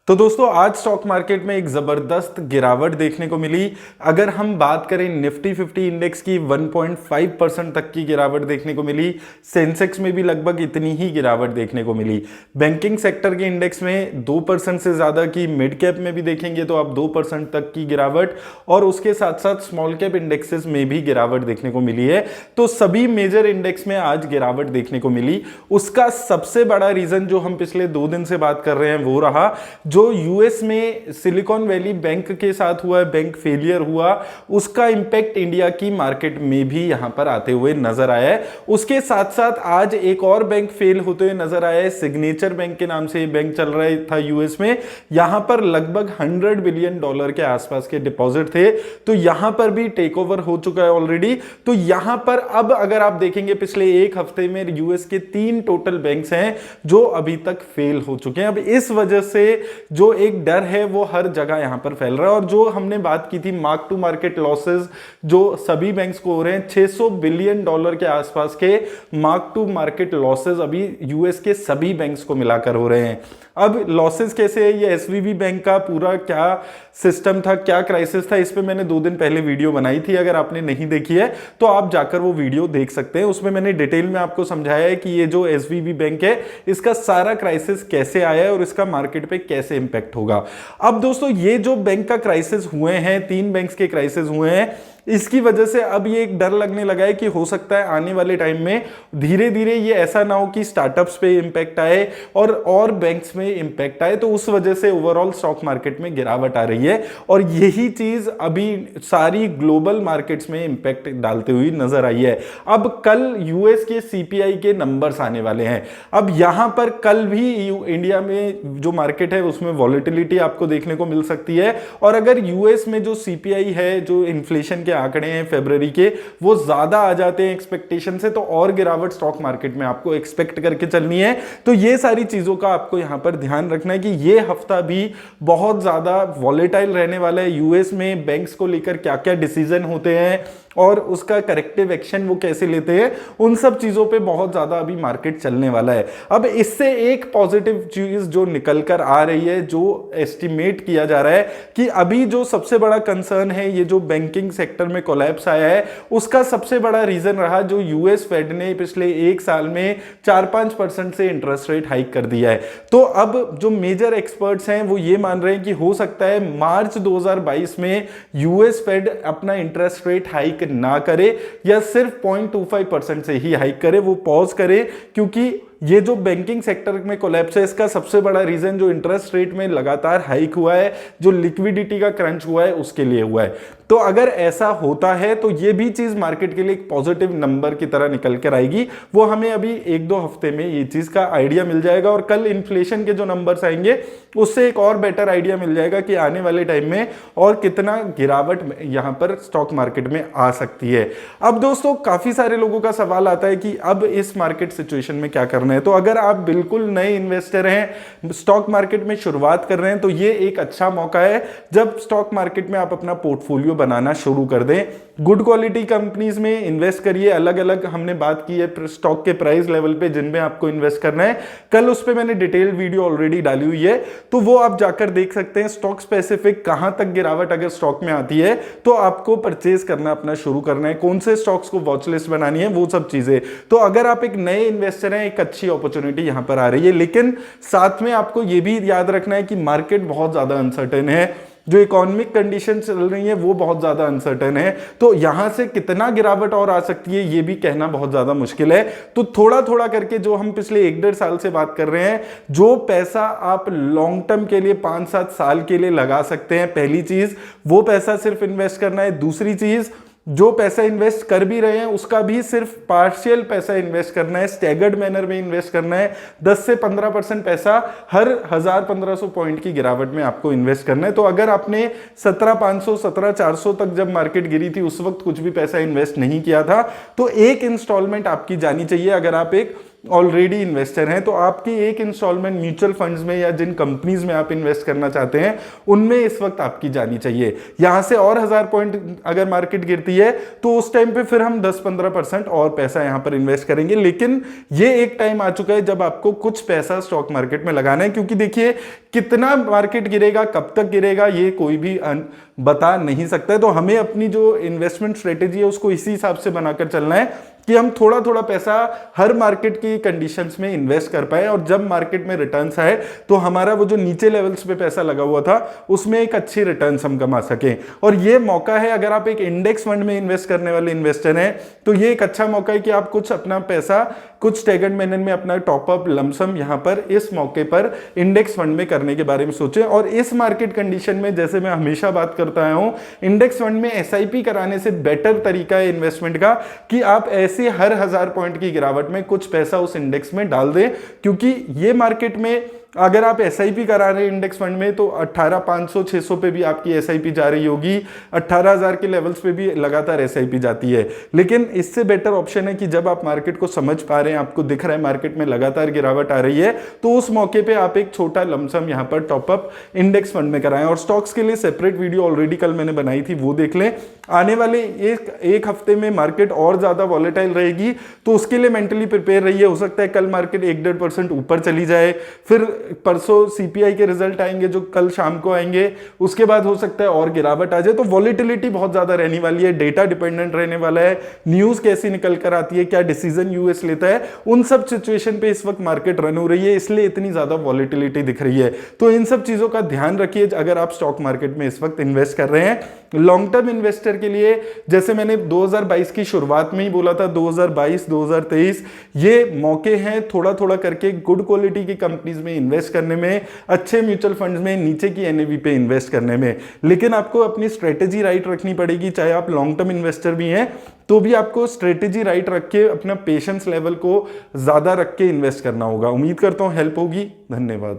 तो दोस्तों आज स्टॉक मार्केट में एक जबरदस्त गिरावट देखने को मिली। अगर हम बात करें निफ्टी 50 इंडेक्स की 1.5% तक की गिरावट देखने को मिली। सेंसेक्स में भी लगभग इतनी ही गिरावट देखने को मिली। बैंकिंग सेक्टर के इंडेक्स में 2% से ज्यादा की, मिड कैप में भी देखेंगे तो आप 2% तक की गिरावट, और उसके साथ साथ स्मॉल कैप इंडेक्सेस में भी गिरावट देखने को मिली है। तो सभी मेजर इंडेक्स में आज गिरावट देखने को मिली। उसका सबसे बड़ा रीजन जो हम पिछले 2 दिन से बात कर रहे हैं वो रहा जो यूएस में सिलिकॉन वैली बैंक के साथ हुआ, बैंक फेलियर हुआ, उसका इंपैक्ट इंडिया की मार्केट में भी यहां पर आते हुए नजर आया है। उसके साथ साथ आज एक और बैंक फेल होते हुए नजर आया है। सिग्नेचर बैंक के नाम से बैंक चल रहा था यूएस में। यहां पर लगभग $100 बिलियन के आसपास के डिपॉजिट थे, तो यहां पर भी टेक ओवर हो चुका है ऑलरेडी। तो यहां पर अब अगर आप देखेंगे पिछले एक हफ्ते में यूएस के 3 टोटल बैंक्स हैं जो अभी तक फेल हो चुके हैं। अब इस वजह से जो एक डर है वो हर जगह यहां पर फैल रहा है। और जो हमने बात की थी मार्क टू मार्केट लॉसेस जो सभी बैंक्स को हो रहे हैं, $600 बिलियन के आसपास के मार्क टू मार्केट लॉसेस अभी यूएस के सभी बैंक्स को मिलाकर हो रहे हैं। अब लॉसेस कैसे है, ये एसवीबी बैंक का पूरा क्या सिस्टम था, क्या क्राइसिस था, इस पे मैंने 2 दिन पहले वीडियो बनाई थी। अगर आपने नहीं देखी है तो आप जाकर वो वीडियो देख सकते हैं। उसमें मैंने डिटेल में आपको समझाया है कि ये जो एसवीबी बैंक है इसका सारा क्राइसिस कैसे आया है और इसका मार्केट पे कैसे इंपैक्ट होगा। अब दोस्तों ये जो बैंक का क्राइसिस हुए हैं, 3 बैंक्स के क्राइसिस हुए हैं, इसकी वजह से अब ये एक डर लगने लगा है कि हो सकता है आने वाले टाइम में धीरे धीरे ये ऐसा ना हो कि स्टार्टअप्स पे इंपैक्ट आए और बैंक्स में इंपैक्ट आए। तो उस वजह से ओवरऑल स्टॉक मार्केट में गिरावट आ रही है और यही चीज अभी सारी ग्लोबल मार्केट्स में इंपैक्ट डालते हुए नजर आई है। अब कल यूएस के सीपीआई के नंबर्स आने वाले हैं। अब यहां पर कल भी इंडिया में जो मार्केट है उसमें वॉलेटिलिटी आपको देखने को मिल सकती है। और अगर यूएस में जो सीपीआई है, जो इन्फ्लेशन के आंकड़े हैं फरवरी के, वो ज्यादा आ जाते हैं एक्सपेक्टेशन से, तो और गिरावट स्टॉक मार्केट में आपको एक्सपेक्ट करके चलनी है। तो ये सारी चीजों का आपको यहां पर ध्यान रखना है कि ये हफ्ता भी बहुत ज्यादा वॉलेटाइल रहने वाला है। यूएस में बैंक्स को लेकर क्या क्या डिसीजन होते हैं और उसका करेक्टिव एक्शन वो कैसे लेते हैं, उन सब चीजों पे बहुत ज्यादा अभी मार्केट चलने वाला है। अब इससे एक पॉजिटिव चीज जो निकल कर आ रही है, जो एस्टिमेट किया जा रहा है कि अभी जो सबसे बड़ा कंसर्न है, ये जो बैंकिंग सेक्टर में कोलैप्स आया है, उसका सबसे बड़ा रीजन रहा जो यूएस फेड ने पिछले 1 साल में 4-5% से इंटरेस्ट रेट हाइक कर दिया है। तो अब जो मेजर एक्सपर्ट्स हैं वो ये मान रहे हैं कि हो सकता है मार्च 2022 में यूएस फेड अपना इंटरेस्ट रेट हाइक ना करे या सिर्फ 0.25% से ही हाइक करे, वो पॉज करे, क्योंकि ये जो बैंकिंग सेक्टर में कोलैप्स है इसका सबसे बड़ा रीजन जो इंटरेस्ट रेट में लगातार हाइक हुआ है, जो लिक्विडिटी का क्रंच हुआ है, उसके लिए हुआ है। तो अगर ऐसा होता है तो ये भी चीज मार्केट के लिए एक पॉजिटिव नंबर की तरह निकल कर आएगी। वो हमें अभी 1-2 हफ्ते में ये चीज का आइडिया मिल जाएगा और कल इन्फ्लेशन के जो नंबर्स आएंगे उससे एक और बेटर आइडिया मिल जाएगा कि आने वाले टाइम में और कितना गिरावट यहां पर स्टॉक मार्केट में आ सकती है। अब दोस्तों काफी सारे लोगों का सवाल आता है कि अब इस मार्केट सिचुएशन में क्या करना है। तो अगर आप बिल्कुल नए इन्वेस्टर हैं, स्टॉक मार्केट में शुरुआत कर रहे हैं, तो ये एक अच्छा मौका है जब स्टॉक मार्केट में आप अपना पोर्टफोलियो बनाना शुरू कर दें। गुड क्वालिटी कंपनीज में इन्वेस्ट करिए। अलग अलग हमने बात की है स्टॉक के प्राइस लेवल पे जिनमें आपको इन्वेस्ट करना है। कल उस पे मैंने डिटेल वीडियो ऑलरेडी डाली हुई है, तो वो आप जाकर देख सकते हैं। स्टॉक स्पेसिफिक कहां तक गिरावट अगर स्टॉक में आती है तो आपको परचेज करना अपना शुरू करना है, कौन से स्टॉक्स को वॉच लिस्ट बनानी है, वो सब चीजें। तो अगर आप एक नए इन्वेस्टर हैं, एक अच्छी अपॉर्चुनिटी यहां पर आ रही है। लेकिन साथ में आपको यह भी याद रखना है कि मार्केट बहुत ज्यादा अनसर्टेन है, जो इकोनॉमिक कंडीशन चल रही है वो बहुत ज्यादा अनसर्टेन है। तो यहां से कितना गिरावट और आ सकती है ये भी कहना बहुत ज्यादा मुश्किल है। तो थोड़ा थोड़ा करके जो हम पिछले 1-1.5 साल से बात कर रहे हैं, जो पैसा आप लॉन्ग टर्म के लिए 5-7 साल के लिए लगा सकते हैं, पहली चीज वो पैसा सिर्फ इन्वेस्ट करना है। दूसरी चीज, जो पैसा इन्वेस्ट कर भी रहे हैं उसका भी सिर्फ पार्शियल पैसा इन्वेस्ट करना है, स्टैगर्ड मैनर में इन्वेस्ट करना है। 10 से 15% पैसा हर 1000-1500 पॉइंट की गिरावट में आपको इन्वेस्ट करना है। तो अगर आपने 17,500, 17,400 तक जब मार्केट गिरी थी उस वक्त कुछ भी पैसा इन्वेस्ट नहीं किया था, तो एक इंस्टॉलमेंट आपकी जानी चाहिए। अगर आप एक ऑलरेडी इन्वेस्टर हैं, तो आपकी एक इंस्टॉलमेंट म्यूचुअल फंड्स में या जिन कंपनीज में आप इन्वेस्ट करना चाहते हैं उनमें इस वक्त आपकी जानी चाहिए। यहां से और 1000 पॉइंट अगर मार्केट गिरती है तो उस टाइम पे फिर हम 10-15% और पैसा यहां पर इन्वेस्ट करेंगे। लेकिन ये एक टाइम आ चुका है जब आपको कुछ पैसा स्टॉक मार्केट में लगाना है, क्योंकि देखिए कितना मार्केट गिरेगा, कब तक गिरेगा, ये कोई भी बता नहीं सकता है। तो हमें अपनी जो इन्वेस्टमेंट स्ट्रेटेजी है उसको इसी हिसाब से बनाकर चलना है कि हम थोड़ा थोड़ा पैसा हर मार्केट की कंडीशंस में इन्वेस्ट कर पाए, और जब मार्केट में रिटर्न्स आए तो हमारा वो जो नीचे लेवल्स पे पैसा लगा हुआ था उसमें एक अच्छी रिटर्न्स हम कमा सकें। और ये मौका है, अगर आप एक इंडेक्स फंड में इन्वेस्ट करने वाले इन्वेस्टर हैं तो ये एक अच्छा मौका है कि आप कुछ अपना पैसा कुछ स्टैगर्ड मेथड में अपना टॉपअप लमसम यहां पर इस मौके पर इंडेक्स फंड में करने के बारे में सोचें। और इस मार्केट कंडीशन में, जैसे मैं हमेशा बात करता आया हूं, इंडेक्स फंड में एसआईपी कराने से बेटर तरीका है इन्वेस्टमेंट का कि आप ऐसे हर 1000 पॉइंट की गिरावट में कुछ पैसा उस इंडेक्स में डाल दें, क्योंकि ये मार्केट में अगर आप एसआईपी करा रहे हैं इंडेक्स फंड में तो 18,500-600 पे भी आपकी एसआईपी जा रही होगी, 18,000 के लेवल्स पे भी लगातार एसआईपी जाती है। लेकिन इससे बेटर ऑप्शन है कि जब आप मार्केट को समझ पा रहे हैं, आपको दिख रहा है मार्केट में लगातार गिरावट आ रही है, तो उस मौके पे आप एक छोटा लमसम यहां पर टॉपअप इंडेक्स फंड में कराएं। और स्टॉक्स के लिए सेपरेट वीडियो ऑलरेडी कल मैंने बनाई थी, वो देख लें। आने वाले एक हफ्ते में मार्केट और ज्यादा वॉलेटाइल रहेगी, तो उसके लिए मेंटली प्रिपेयर रहिए। हो सकता है कल मार्केट 1-1.5% ऊपर चली जाए, फिर परसों सीपीआई के रिजल्ट आएंगे जो कल शाम को आएंगे, उसके बाद हो सकता है और गिरावट आ जाए। तो वॉलेटिलिटी बहुत ज्यादा रहने वाली है, डेटा डिपेंडेंट रहने वाला है, न्यूज कैसी निकल कर आती है, क्या डिसीजन यूएस लेता है, उन सब सिचुएशन पे इस वक्त मार्केट रन हो रही है, इसलिए इतनी ज्यादा वॉलेटिलिटी दिख रही है। तो इन सब चीजों का ध्यान रखिए अगर आप स्टॉक मार्केट में इस वक्त इन्वेस्ट कर रहे हैं। लॉन्ग टर्म इन्वेस्टर के लिए, जैसे मैंने 2022 की शुरुआत में ही बोला था, 2022-2023 ये मौके हैं थोड़ा थोड़ा करके गुड क्वालिटी की कंपनीज में इन्वेस्ट करने में, अच्छे म्यूचुअल फंड्स में नीचे की एनएवी पे इन्वेस्ट करने में। लेकिन आपको अपनी स्ट्रेटेजी राइट रखनी पड़ेगी, चाहे आप लॉन्ग टर्म इन्वेस्टर भी हैं तो भी आपको स्ट्रेटेजी राइट रख के अपना पेशेंस लेवल को ज्यादा रख के इन्वेस्ट करना होगा। उम्मीद करता हूं हेल्प होगी। धन्यवाद।